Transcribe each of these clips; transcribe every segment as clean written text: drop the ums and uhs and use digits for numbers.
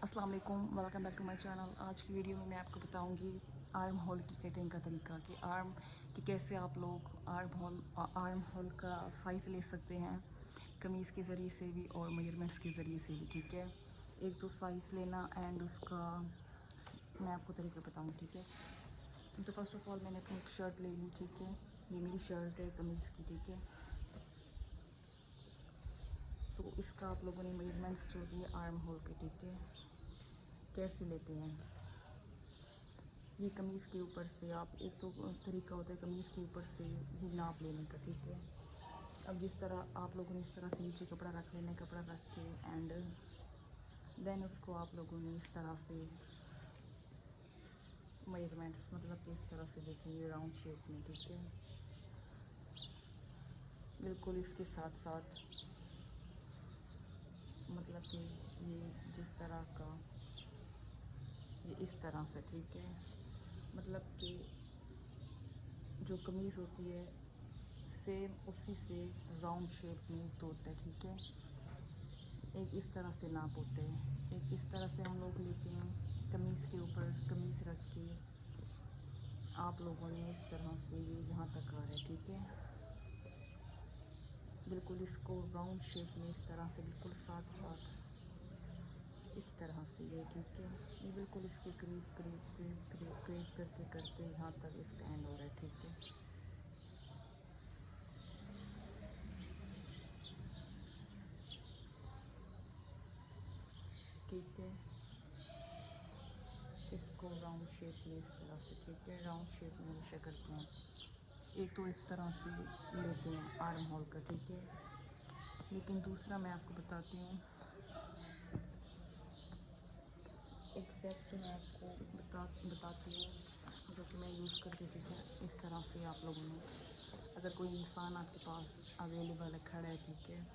अस्सलाम वालेकुम, welcome back to my channel. आज की वीडियो में मैं आपको बताऊंगी आर्म होल की कटिंग का तरीका कि आर्म कि कैसे आप लोग आर्म होल का साइज़ ले सकते हैं कमीज़ के ज़रिए से भी और मेजरमेंट्स के ज़रिए से भी। ठीक है, एक तो साइज़ लेना एंड उसका मैं आपको तरीका बताऊँगी। ठीक है, तो फर्स्ट ऑफ ऑल मैंने अपनी एक शर्ट ले ली। ठीक है, ये मेरी शर्ट है कमीज़ की। ठीक है, तो इसका आप लोगों ने मेजरमेंट्स जो दिए आर्म होल के। ठीक है, कैसे लेते हैं ये कमीज़ के ऊपर से आप एक तो तरीका होता है कमीज़ के ऊपर से ही नाप लेने का। ठीक है, अब जिस तरह आप लोगों ने इस तरह से नीचे कपड़ा रख लेना है, कपड़ा रख के एंड देन उसको आप लोगों ने इस तरह से मेजरमेंट्स मतलब कि इस तरह से देखेंगे राउंड शेप में। ठीक है, बिल्कुल इसके साथ साथ मतलब कि ये जिस तरह का ये इस तरह से। ठीक है, मतलब कि जो कमीज़ होती है सेम उसी से राउंड शेप में तोड़ते हैं। ठीक है, एक इस तरह से नाप होते हैं, एक इस तरह से हम लोग लेते हैं कमीज़ के ऊपर कमीज़ रख के आप लोगों ने इस तरह से ये यहाँ तक आ रहा है। ठीक है, बिल्कुल इसको राउंड शेप में इस तरह से बिल्कुल साथ साथ इस तरह से ये। ठीक है, ये बिल्कुल इसके करीब करीब करीब करीब करीब करते करते यहाँ तक इसका एंड हो रहा है। ठीक है, ठीक है, इसको राउंड शेप में इस तरह से। ठीक है, राउंड शेप में हमेशा करते हैं। एक तो इस तरह से लेते हैं आर्म होल का। ठीक है, लेकिन दूसरा मैं आपको बताती हूँ एग्जैक्ट जो मैं आपको बताती हूँ जो कि मैं यूज़ करती थी। ठीक है, इस तरह से आप लोगों ने अगर कोई इंसान आपके पास अवेलेबल है, खड़ा है, ठीक है,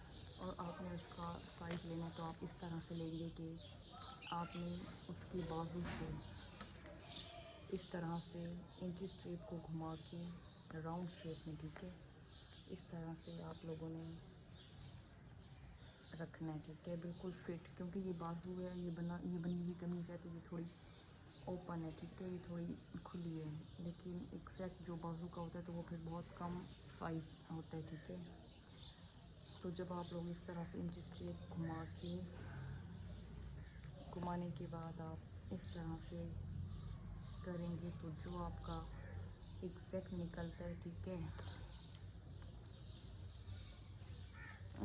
और आपने उसका साइज़ लेना है तो आप इस तरह से लेंगे कि आपने उसकी बाजू से इस तरह से इंची स्ट्रेप को घुमा के राउंड शेप में। ठीक है, इस तरह से आप लोगों ने रखना है। ठीक है, बिल्कुल फिट, क्योंकि ये बाजू है, ये बनी हुई कमीज़ है तो ये थोड़ी ओपन है। ठीक है, ये थोड़ी खुली है, लेकिन एग्जैक्ट जो बाजू का होता है तो वो फिर बहुत कम साइज़ होता है। ठीक है, तो जब आप लोग इस तरह से इंची स्ट्रेप घुमाने के बाद आप इस तरह से करेंगे तो जो आपका एग्जैक्ट निकलता है। ठीक है,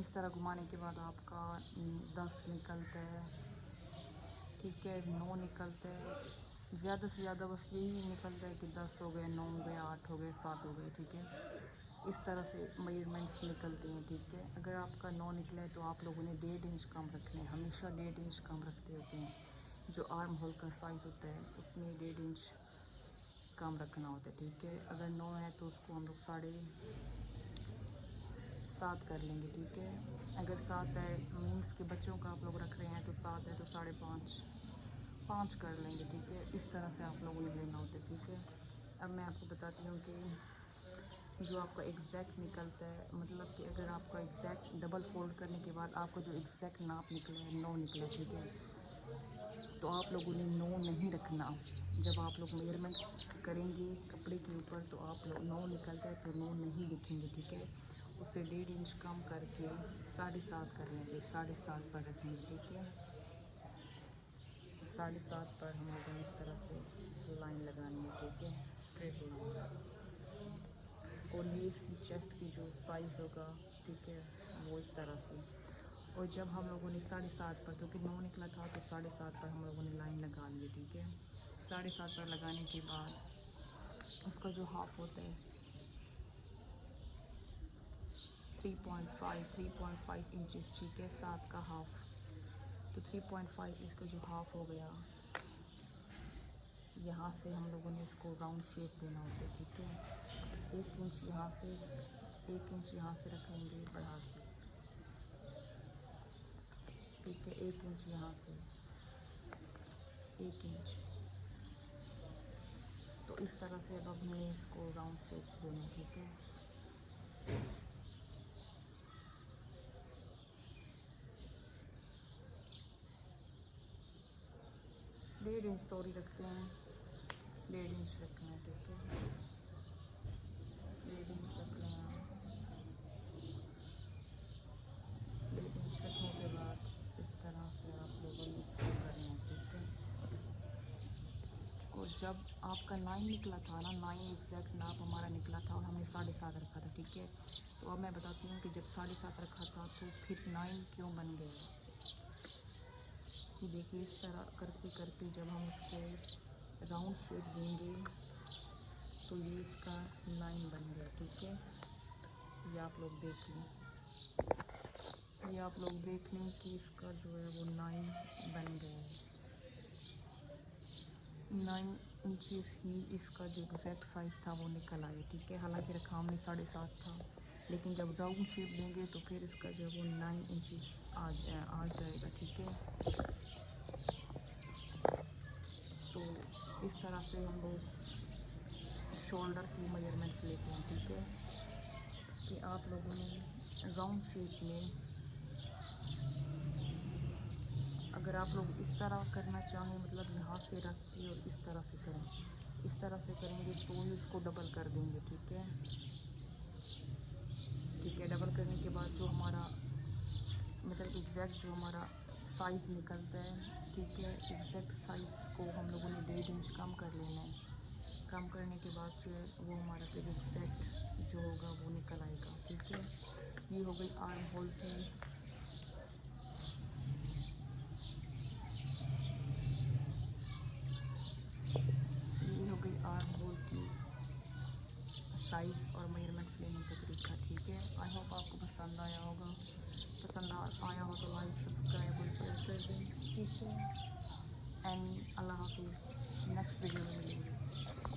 इस तरह घुमाने के बाद आपका 10 निकलता है। ठीक है, 9 निकलता है, ज़्यादा से ज़्यादा बस यही निकलता है कि 10 हो गए, 9 हो गए, 8 हो गए, 7 हो गए। ठीक है, इस तरह से मेजरमेंट्स निकलते हैं। ठीक है, अगर आपका 9 निकला है तो आप लोगों ने 1.5 इंच कम रखना है, हमेशा 1.5 इंच कम रखते होते हैं। जो आर्म होल का साइज़ होता है उसमें 1.5 इंच कम रखना होता है। ठीक है, अगर 9 है तो उसको हम लोग 7.5 कर लेंगे। ठीक है, अगर 7 है मीन्स के बच्चों का आप लोग रख रहे हैं तो 7 है तो 5.5 कर लेंगे। ठीक है, इस तरह से आप लोगों ने लेना होता है। ठीक है, अब मैं आपको बताती हूँ कि जो आपका एग्जैक्ट निकलता है, मतलब कि अगर आपका एग्जैक्ट डबल फोल्ड करने के बाद आपका जो एग्जैक्ट नाप निकला है 9 निकला है। ठीक है, तो आप लोगों ने 9 नहीं रखना। जब आप लोग मेजरमेंट्स करेंगे कपड़े के ऊपर तो आप लोग 9 निकलता है तो 9 नहीं लिखेंगे। ठीक है, उससे 1.5 इंच कम करके 7.5 कर लेंगे, 7.5 पर रखेंगे। ठीक है, 7.5 पर हम लोगों ने इस तरह से लाइन लगानी है। ठीक है, स्ट्रेट लाइन, और ये इसकी चेस्ट की जो साइज़ होगा। ठीक है, वो इस तरह से। और जब हम लोगों ने 7.5 पर, क्योंकि 9 निकला था तो 7.5 पर हम लोगों ने लाइन लगा ली। ठीक है, 7.5 पर लगाने के बाद उसका जो हाफ होता है 3.5 इंचज़। ठीक है, 7 का हाफ तो 3.5, इसका जो हाफ हो गया, यहाँ से हम लोगों ने इसको राउंड शेप देना होता है। ठीक है, 1 इंच यहाँ से, 1 इंच यहाँ से रख लेंगे बढ़ा के। ठीक है, 1 इंच यहाँ से, 1 इंच, तो इस तरह से अब हमने इसको राउंड शेप देना है। ठीक है, 1.5 इंच सॉरी रखते हैं, 1.5 इंच रखना है, ठीक है, 1.5 इंच रख रहे हैं। 1.5 इंच रखने के बाद इस तरह से आप लोगों ने इसको करना है, ठीक है। और जब आपका 9 निकला था ना, 9 एग्जैक्ट नाप हमारा निकला था और हमने 7.5 रखा था, ठीक है। तो अब मैं बताती हूँ कि जब 7.5 रखा था तो फिर 9 क्यों बन गया। कि देखिए इस तरह करते करते जब हम इसको राउंड शेप देंगे तो ये इसका 9 बन गया, ठीक है। ये आप लोग देख लें, ये आप लोग देख लें कि इसका जो है वो 9 बन गया है। 9 इंचेस ही इसका जो एग्जैक्ट साइज़ था वो निकल आया, ठीक है। हालांकि रखा हमने 7.5 था, लेकिन जब राउंड शेप देंगे तो फिर इसका जो है वो 9 इंचेस आ जाएगा, ठीक है। तो इस तरह से हम लोग शोल्डर की मेजरमेंट्स लेते हैं, ठीक है। कि आप लोगों ने राउंड शेप में अगर आप लोग इस तरह करना चाहें, मतलब यहाँ से रख के और इस तरह से करें, इस तरह से करेंगे तो इसको डबल कर देंगे, ठीक है। ठीक है, डबल करने के बाद जो हमारा मतलब एग्जैक्ट जो हमारा साइज़ निकलता है, ठीक है, एग्जैक्ट साइज़ को हम लोगों ने 1.5 इंच कम कर लेना है। कम करने के बाद जो है वो हमारा फिर एग्जैक्ट जो होगा वो निकल आएगा, ठीक है। ये हो गई आर्म होल की साइज़ और मेजरमेंट्स लेने का तरीका, ठीक है। आई होप आपको पसंद आया होगा, पसंद आया हो तो लाइक सब्सक्राइब और शेयर कर दें, ठीक है। एंड अल्लाह हाफिज़, नेक्स्ट वीडियो